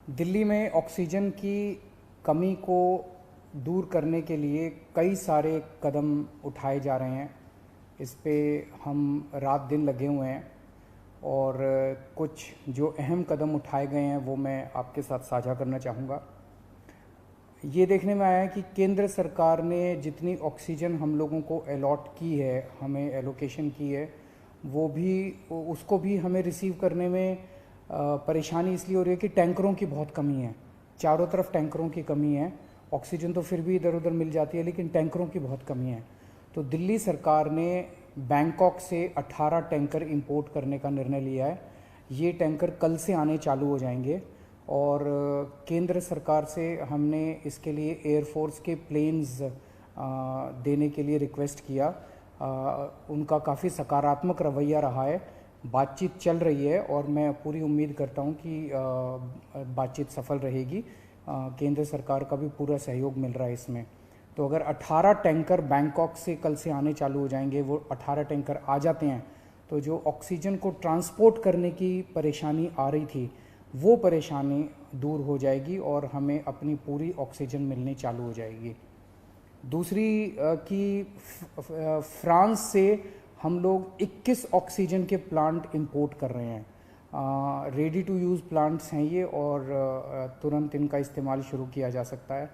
दिल्ली में ऑक्सीजन की कमी को दूर करने के लिए कई सारे कदम उठाए जा रहे हैं। इस पे हम रात दिन लगे हुए हैं और कुछ जो अहम कदम उठाए गए हैं वो मैं आपके साथ साझा करना चाहूँगा। ये देखने में आया है कि केंद्र सरकार ने जितनी ऑक्सीजन हम लोगों को अलॉट की है, हमें एलोकेशन की है, वो भी उसको भी हमें रिसीव करने में परेशानी इसलिए हो रही है कि टैंकरों की बहुत कमी है। चारों तरफ टैंकरों की कमी है। ऑक्सीजन तो फिर भी इधर उधर मिल जाती है, लेकिन टैंकरों की बहुत कमी है। तो दिल्ली सरकार ने बैंकॉक से 18 टैंकर इंपोर्ट करने का निर्णय लिया है। ये टैंकर कल से आने चालू हो जाएंगे और केंद्र सरकार से हमने इसके लिए एयरफोर्स के प्लेन्स देने के लिए रिक्वेस्ट किया। उनका काफ़ी सकारात्मक रवैया रहा है। बातचीत चल रही है और मैं पूरी उम्मीद करता हूं कि बातचीत सफल रहेगी। केंद्र सरकार का भी पूरा सहयोग मिल रहा है इसमें। तो अगर 18 टैंकर बैंकॉक से कल से आने चालू हो जाएंगे, वो 18 टैंकर आ जाते हैं तो जो ऑक्सीजन को ट्रांसपोर्ट करने की परेशानी आ रही थी वो परेशानी दूर हो जाएगी और हमें अपनी पूरी ऑक्सीजन मिलनी चालू हो जाएगी। दूसरी कि फ्रांस से हम लोग 21 ऑक्सीजन के प्लांट इंपोर्ट कर रहे हैं। रेडी टू यूज़ प्लांट्स हैं ये और तुरंत इनका इस्तेमाल शुरू किया जा सकता है।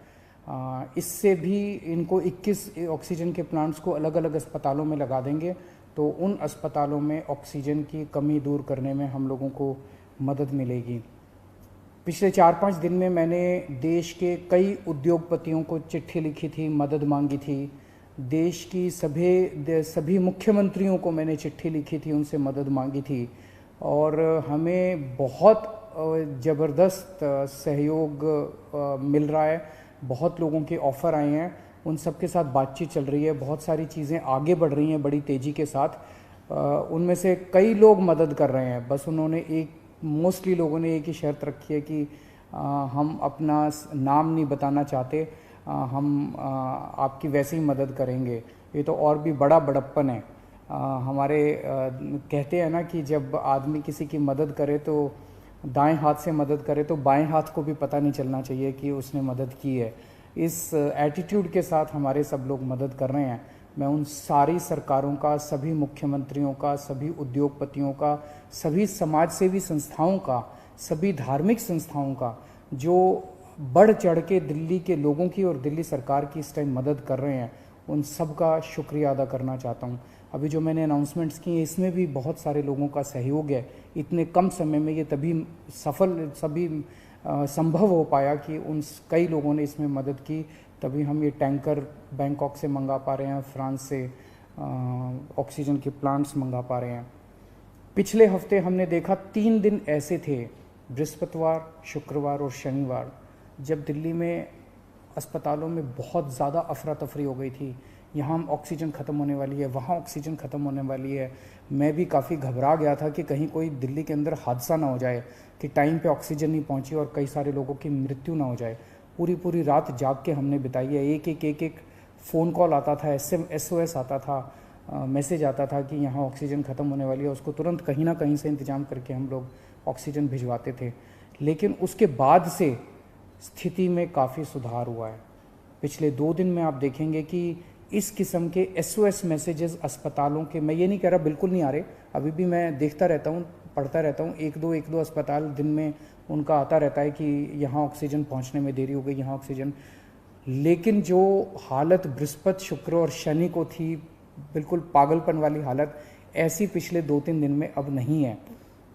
इससे भी इनको 21 ऑक्सीजन के प्लांट्स को अलग अलग अस्पतालों में लगा देंगे तो उन अस्पतालों में ऑक्सीजन की कमी दूर करने में हम लोगों को मदद मिलेगी। पिछले 4-5 दिन में मैंने देश के कई उद्योगपतियों को चिट्ठी लिखी थी, मदद मांगी थी। देश की सभी मुख्यमंत्रियों को मैंने चिट्ठी लिखी थी, उनसे मदद मांगी थी और हमें बहुत ज़बरदस्त सहयोग मिल रहा है। बहुत लोगों के ऑफ़र आए हैं, उन सब के साथ बातचीत चल रही है। बहुत सारी चीज़ें आगे बढ़ रही हैं बड़ी तेज़ी के साथ। उनमें से कई लोग मदद कर रहे हैं। बस उन्होंने मोस्टली लोगों ने एक ही शर्त रखी है कि हम अपना नाम नहीं बताना चाहते, हम आपकी वैसे ही मदद करेंगे। ये तो और भी बड़ा बड़प्पन है। हमारे कहते हैं ना कि जब आदमी किसी की मदद करे तो दाएं हाथ से मदद करे तो बाएं हाथ को भी पता नहीं चलना चाहिए कि उसने मदद की है। इस एटीट्यूड के साथ हमारे सब लोग मदद कर रहे हैं। मैं उन सारी सरकारों का, सभी मुख्यमंत्रियों का, सभी उद्योगपतियों का, सभी समाजसेवी संस्थाओं का, सभी धार्मिक संस्थाओं का जो बढ़ चढ़ के दिल्ली के लोगों की और दिल्ली सरकार की इस टाइम मदद कर रहे हैं, उन सब का शुक्रिया अदा करना चाहता हूँ। अभी जो मैंने अनाउंसमेंट्स की हैं इसमें भी बहुत सारे लोगों का सहयोग है। इतने कम समय में ये तभी संभव हो पाया कि उन कई लोगों ने इसमें मदद की, तभी हम ये टैंकर बैंकॉक से मंगा पा रहे हैं, फ्रांस से ऑक्सीजन के प्लांट्स मंगा पा रहे हैं। पिछले हफ्ते हमने देखा 3 दिन ऐसे थे, बृहस्पतिवार, शुक्रवार और शनिवार, जब दिल्ली में अस्पतालों में बहुत ज़्यादा अफरा तफरी हो गई थी। यहाँ ऑक्सीजन ख़त्म होने वाली है, वहाँ ऑक्सीजन ख़त्म होने वाली है। मैं भी काफ़ी घबरा गया था कि कहीं कोई दिल्ली के अंदर हादसा ना हो जाए कि टाइम पे ऑक्सीजन नहीं पहुँची और कई सारे लोगों की मृत्यु ना हो जाए। पूरी रात जाग के हमने बिताई है। एक फ़ोन कॉल आता था, SOS आता था, मैसेज आता था कि यहाँ ऑक्सीजन ख़त्म होने वाली है। उसको तुरंत कहीं ना कहीं से इंतज़ाम करके हम लोग ऑक्सीजन भिजवाते थे। लेकिन उसके बाद से स्थिति में काफ़ी सुधार हुआ है। पिछले 2 दिन में आप देखेंगे कि इस किस्म के SOS मैसेजेस अस्पतालों के, मैं ये नहीं कह रहा बिल्कुल नहीं आ रहे, अभी भी मैं देखता रहता हूँ, पढ़ता रहता हूँ। एक दो अस्पताल दिन में उनका आता रहता है कि यहाँ ऑक्सीजन पहुँचने में देरी हो गई, यहाँ ऑक्सीजन। लेकिन जो हालत बृहस्पति, शुक्र और शनि को थी, बिल्कुल पागलपन वाली हालत, ऐसी पिछले 2-3 दिन में अब नहीं है।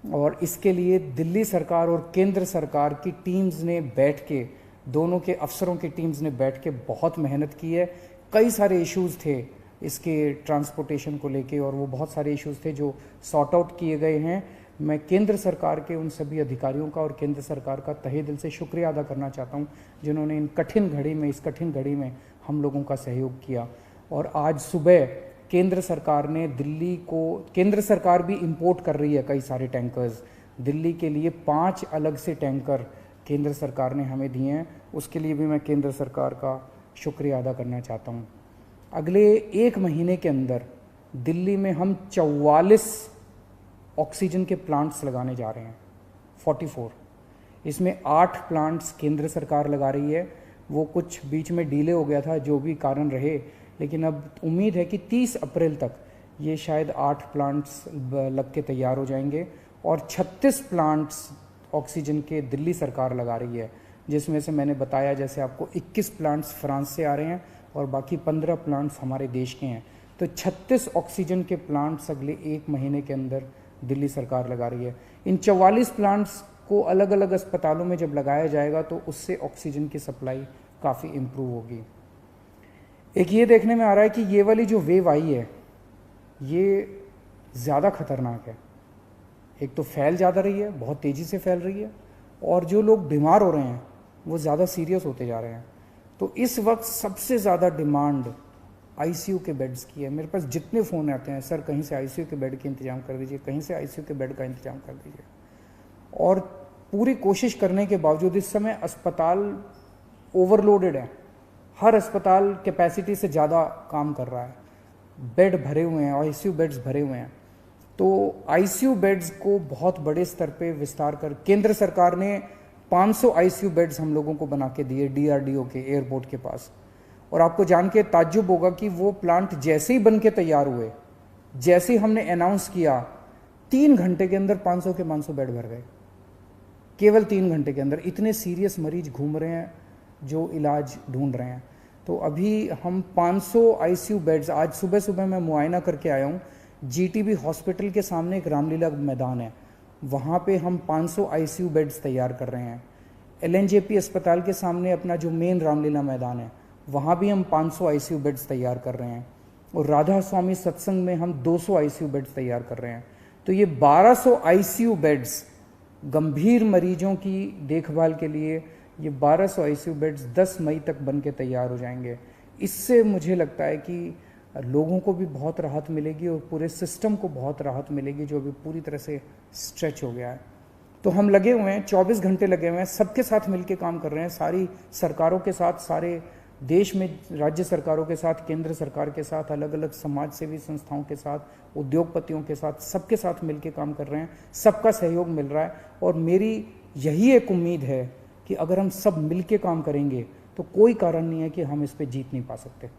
और इसके लिए दिल्ली सरकार और केंद्र सरकार की टीम्स ने बैठ के, दोनों के अफसरों की टीम्स ने बैठ के बहुत मेहनत की है। कई सारे इश्यूज़ थे इसके ट्रांसपोर्टेशन को लेके और वो बहुत सारे इश्यूज़ थे जो सॉर्ट आउट किए गए हैं। मैं केंद्र सरकार के उन सभी अधिकारियों का और केंद्र सरकार का तहे दिल से शुक्रिया अदा करना चाहता हूं जिन्होंने इस कठिन घड़ी में हम लोगों का सहयोग किया। और आज सुबह केंद्र सरकार भी इंपोर्ट कर रही है कई सारे टैंकर्स। दिल्ली के लिए 5 अलग से टैंकर केंद्र सरकार ने हमें दिए हैं, उसके लिए भी मैं केंद्र सरकार का शुक्रिया अदा करना चाहता हूँ। अगले 1 महीने के अंदर दिल्ली में हम 44 ऑक्सीजन के प्लांट्स लगाने जा रहे हैं, 44। इसमें 8 प्लांट्स केंद्र सरकार लगा रही है, वो कुछ बीच में डिले हो गया था, जो भी कारण रहे, लेकिन अब उम्मीद है कि 30 अप्रैल तक ये शायद 8 प्लांट्स लग के तैयार हो जाएंगे और 36 प्लांट्स ऑक्सीजन के दिल्ली सरकार लगा रही है, जिसमें से मैंने बताया जैसे आपको 21 प्लांट्स फ्रांस से आ रहे हैं और बाकी 15 प्लांट्स हमारे देश के हैं। तो 36 ऑक्सीजन के प्लांट्स अगले 1 महीने के अंदर दिल्ली सरकार लगा रही है। इन 44 प्लांट्स को अलग अलग अस्पतालों में जब लगाया जाएगा तो उससे ऑक्सीजन की सप्लाई काफ़ी इम्प्रूव होगी। एक ये देखने में आ रहा है कि ये वाली जो वेव आई है ये ज़्यादा खतरनाक है। एक तो फैल ज़्यादा रही है, बहुत तेज़ी से फैल रही है, और जो लोग बीमार हो रहे हैं वो ज़्यादा सीरियस होते जा रहे हैं। तो इस वक्त सबसे ज़्यादा डिमांड आईसीयू के बेड्स की है। मेरे पास जितने फ़ोन आते हैं, सर कहीं से आईसीयू के बेड के इंतज़ाम कर दीजिए, कहीं से आईसीयू के बेड का इंतज़ाम कर दीजिए। और पूरी कोशिश करने के बावजूद इस समय अस्पताल ओवरलोडेड है, हर अस्पताल कैपेसिटी से ज़्यादा काम कर रहा है, बेड भरे हुए हैं, आईसीयू बेड्स भरे हुए हैं। तो आईसीयू बेड्स को बहुत बड़े स्तर पे विस्तार कर केंद्र सरकार ने 500 आईसीयू बेड्स हम लोगों को बना के दिए डीआरडीओ के एयरपोर्ट के पास। और आपको जान के ताज्जुब होगा कि वो प्लांट जैसे ही बन के तैयार हुए, जैसे ही हमने अनाउंस किया, 3 घंटे के अंदर 500 के 500 बेड भर गए, केवल 3 घंटे के अंदर। इतने सीरियस मरीज घूम रहे हैं जो इलाज ढूंढ रहे हैं। तो अभी हम 500 आईसीयू बेड्स, आज सुबह सुबह मैं मुआयना करके आया हूँ, जीटीबी हॉस्पिटल के सामने एक रामलीला मैदान है, वहाँ पे हम 500 आईसीयू बेड्स तैयार कर रहे हैं। एलएनजेपी अस्पताल के सामने अपना जो मेन रामलीला मैदान है, वहाँ भी हम 500 आईसीयू बेड्स तैयार कर रहे हैं। और राधा स्वामी सत्संग में हम 200 आईसीयू बेड्स तैयार कर रहे हैं। तो ये 1200 आईसीयू बेड्स गंभीर मरीजों की देखभाल के लिए, ये 1200 आईसीयू बेड्स 10 मई तक बन के तैयार हो जाएंगे। इससे मुझे लगता है कि लोगों को भी बहुत राहत मिलेगी और पूरे सिस्टम को बहुत राहत मिलेगी, जो अभी पूरी तरह से स्ट्रेच हो गया है। तो हम लगे हुए हैं, 24 घंटे लगे हुए हैं, सबके साथ मिलके काम कर रहे हैं, सारी सरकारों के साथ, सारे देश में राज्य सरकारों के साथ, केंद्र सरकार के साथ, अलग अलग समाज सेवी संस्थाओं के साथ, उद्योगपतियों के साथ, सबके साथ मिलके काम कर रहे हैं। सबका सहयोग मिल रहा है और मेरी यही एक उम्मीद है कि अगर हम सब मिलके काम करेंगे तो कोई कारण नहीं है कि हम इस पे जीत नहीं पा सकते।